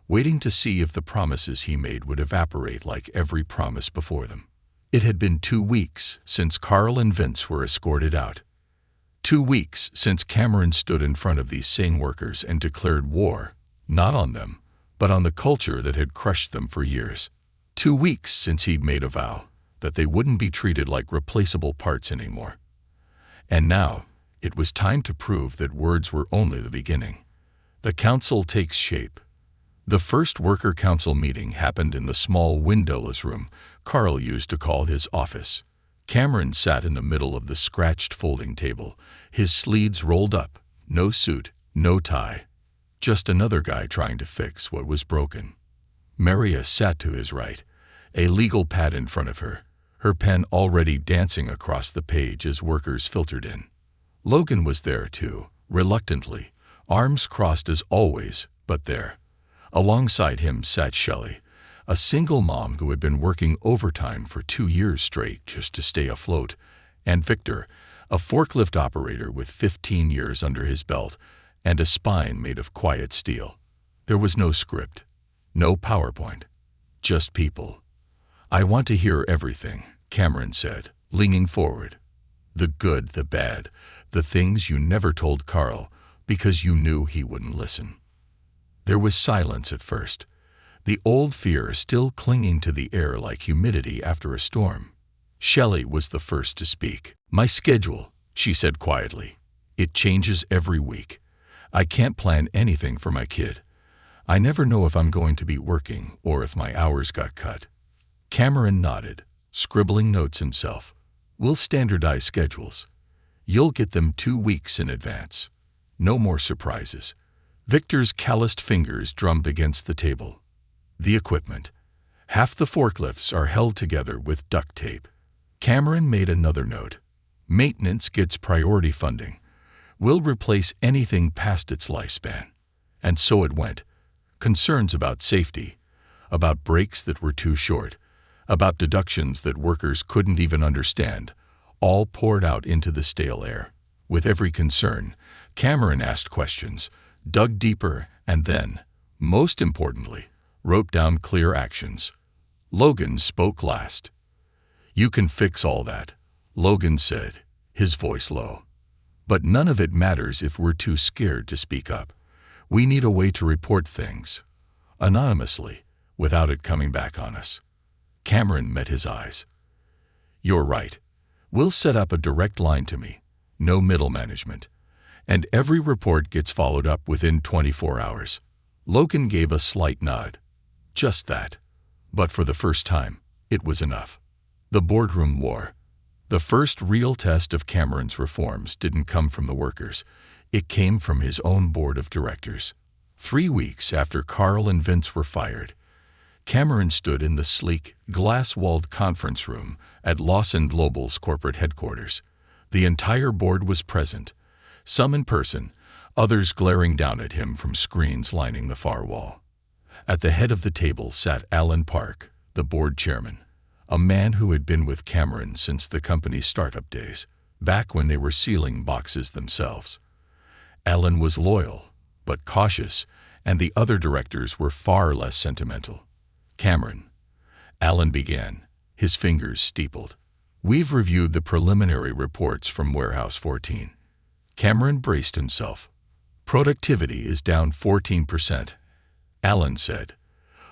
waiting to see if the promises he made would evaporate like every promise before them. It had been 2 weeks since Carl and Vince were escorted out. 2 weeks since Cameron stood in front of these same workers and declared war, not on them, but on the culture that had crushed them for years. 2 weeks since he'd made a vow that they wouldn't be treated like replaceable parts anymore. And now, it was time to prove that words were only the beginning. The council takes shape. The first worker council meeting happened in the small windowless room Carl used to call his office. Cameron sat in the middle of the scratched folding table, his sleeves rolled up, no suit, no tie. Just another guy trying to fix what was broken. Maria sat to his right, a legal pad in front of her, her pen already dancing across the page as workers filtered in. Logan was there too, reluctantly, arms crossed as always, but there. Alongside him sat Shelley, a single mom who had been working overtime for 2 years straight just to stay afloat, and Victor, a forklift operator with 15 years under his belt and a spine made of quiet steel. There was no script, no PowerPoint, just people. I want to hear everything, Cameron said, leaning forward. The good, the bad, the things you never told Carl because you knew he wouldn't listen. There was silence at first, the old fear still clinging to the air like humidity after a storm. Shelley was the first to speak. My schedule, she said quietly. It changes every week. I can't plan anything for my kid. I never know if I'm going to be working or if my hours got cut. Cameron nodded, scribbling notes himself. We'll standardize schedules. You'll get them 2 weeks in advance. No more surprises. Victor's calloused fingers drummed against the table. The equipment. Half the forklifts are held together with duct tape. Cameron made another note. Maintenance gets priority funding. We'll replace anything past its lifespan. And so it went. Concerns about safety, about breaks that were too short, about deductions that workers couldn't even understand, all poured out into the stale air. With every concern, Cameron asked questions, dug deeper, and then, most importantly, wrote down clear actions. Logan spoke last. "You can fix all that," Logan said, his voice low. "But none of it matters if we're too scared to speak up. We need a way to report things, anonymously, without it coming back on us." Cameron met his eyes. "You're right. We'll set up a direct line to me, no middle management, and every report gets followed up within 24 hours. Logan gave a slight nod. Just that. But for the first time, it was enough. The boardroom war. The first real test of Cameron's reforms didn't come from the workers. It came from his own board of directors. 3 weeks after Carl and Vince were fired, Cameron stood in the sleek, glass-walled conference room at Lawson Global's corporate headquarters. The entire board was present, some in person, others glaring down at him from screens lining the far wall. At the head of the table sat Alan Park, the board chairman, a man who had been with Cameron since the company's startup days, back when they were sealing boxes themselves. Alan was loyal, but cautious, and the other directors were far less sentimental. "Cameron," Alan began, his fingers steepled. "We've reviewed the preliminary reports from Warehouse 14. Cameron braced himself. "Productivity is down 14%. Alan said.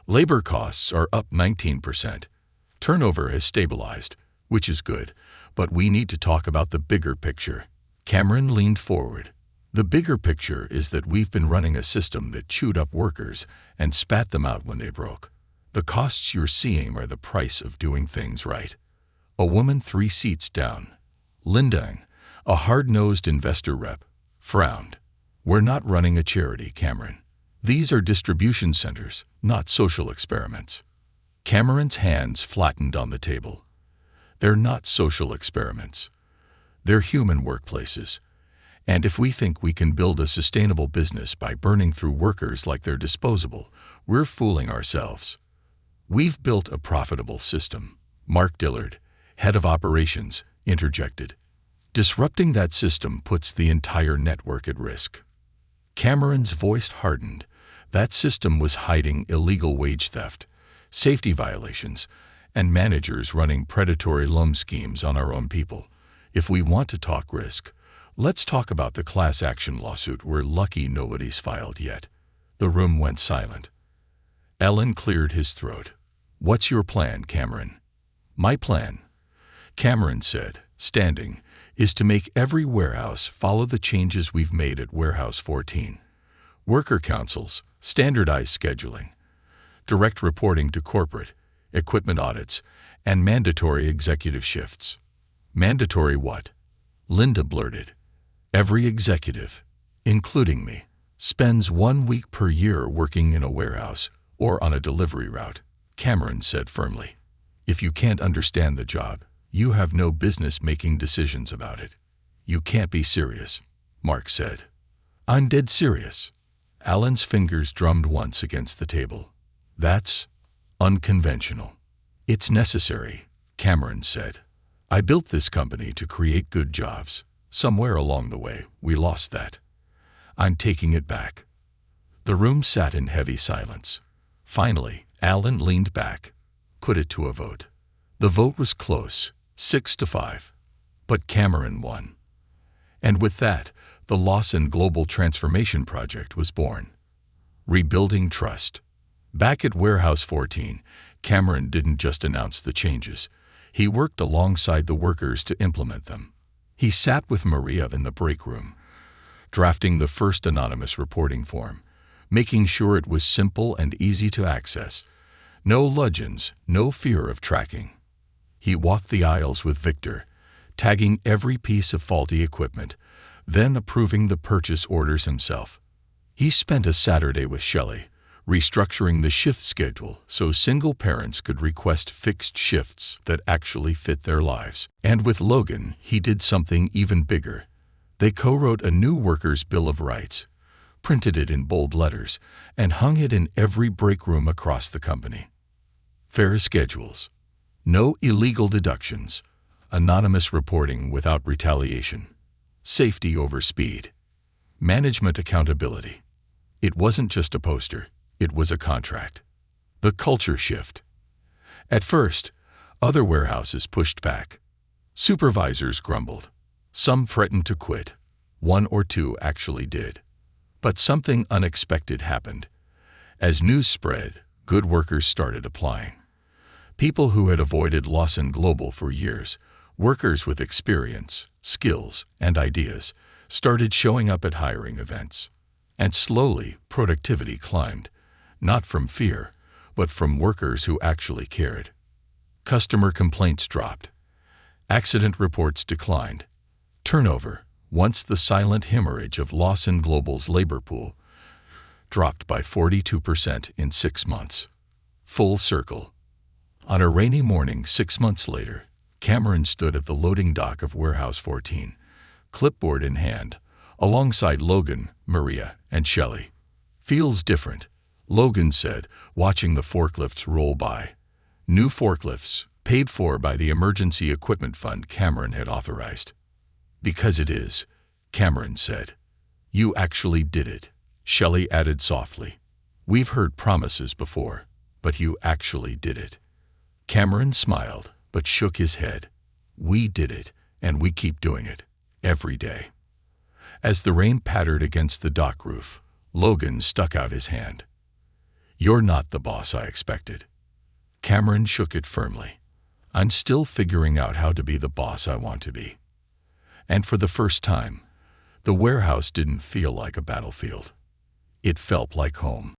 "Labor costs are up 19%. Turnover has stabilized, which is good, but we need to talk about the bigger picture." Cameron leaned forward. "The bigger picture is that we've been running a system that chewed up workers and spat them out when they broke. The costs you're seeing are the price of doing things right." A woman 3 seats down, Linda, a hard-nosed investor rep, frowned. "We're not running a charity, Cameron. These are distribution centers, not social experiments." Cameron's hands flattened on the table. "They're not social experiments. They're human workplaces. And if we think we can build a sustainable business by burning through workers like they're disposable, we're fooling ourselves. We've built a profitable system," Mark Dillard, head of operations, interjected. "Disrupting that system puts the entire network at risk." Cameron's voice hardened. That system was hiding illegal wage theft, safety violations, and managers running predatory loan schemes on our own people. "If we want to talk risk, let's talk about the class action lawsuit. We're lucky nobody's filed yet." The room went silent. Ellen cleared his throat. "What's your plan, Cameron?" "My plan," Cameron said, standing, "is to make every warehouse follow the changes we've made at Warehouse 14. Worker councils, standardized scheduling, direct reporting to corporate, equipment audits, and mandatory executive shifts." "Mandatory what?" Linda blurted. "Every executive, including me, spends 1 week per year working in a warehouse or on a delivery route," Cameron said firmly. "If you can't understand the job, you have no business making decisions about it." "You can't be serious," Mark said. "I'm dead serious." Alan's fingers drummed once against the table. "That's unconventional." "It's necessary," Cameron said. "I built this company to create good jobs. Somewhere along the way, we lost that. I'm taking it back." The room sat in heavy silence. Finally, Alan leaned back, put it to a vote. The vote was close, 6-5. But Cameron won. And with that, the Lawson Global Transformation Project was born. Rebuilding trust. Back at Warehouse 14, Cameron didn't just announce the changes. He worked alongside the workers to implement them. He sat with Maria in the break room, drafting the first anonymous reporting form, making sure it was simple and easy to access. No legends, no fear of tracking. He walked the aisles with Victor, tagging every piece of faulty equipment, then approving the purchase orders himself. He spent a Saturday with Shelley, restructuring the shift schedule so single parents could request fixed shifts that actually fit their lives. And with Logan, he did something even bigger. They co-wrote a new workers' Bill of Rights, printed it in bold letters, and hung it in every break room across the company. Fair schedules. No illegal deductions. Anonymous reporting without retaliation. Safety over speed. Management accountability. It wasn't just a poster. It was a contract. The culture shift. At first, other warehouses pushed back. Supervisors grumbled. Some threatened to quit. One or two actually did. But something unexpected happened. As news spread, good workers started applying. People who had avoided Lawson Global for years, workers with experience, skills, and ideas, started showing up at hiring events. And slowly, productivity climbed, not from fear, but from workers who actually cared. Customer complaints dropped. Accident reports declined. Turnover, once the silent hemorrhage of Lawson Global's labor pool, dropped by 42% in 6 months. Full circle. On a rainy morning 6 months later, Cameron stood at the loading dock of Warehouse 14, clipboard in hand, alongside Logan, Maria, and Shelley. "Feels different," Logan said, watching the forklifts roll by. New forklifts, paid for by the emergency equipment fund Cameron had authorized. "Because it is," Cameron said. "You actually did it," Shelley added softly. "We've heard promises before, but you actually did it." Cameron smiled, but shook his head. "We did it, and we keep doing it, every day." As the rain pattered against the dock roof, Logan stuck out his hand. "You're not the boss I expected." Cameron shook it firmly. "I'm still figuring out how to be the boss I want to be." And for the first time, the warehouse didn't feel like a battlefield. It felt like home.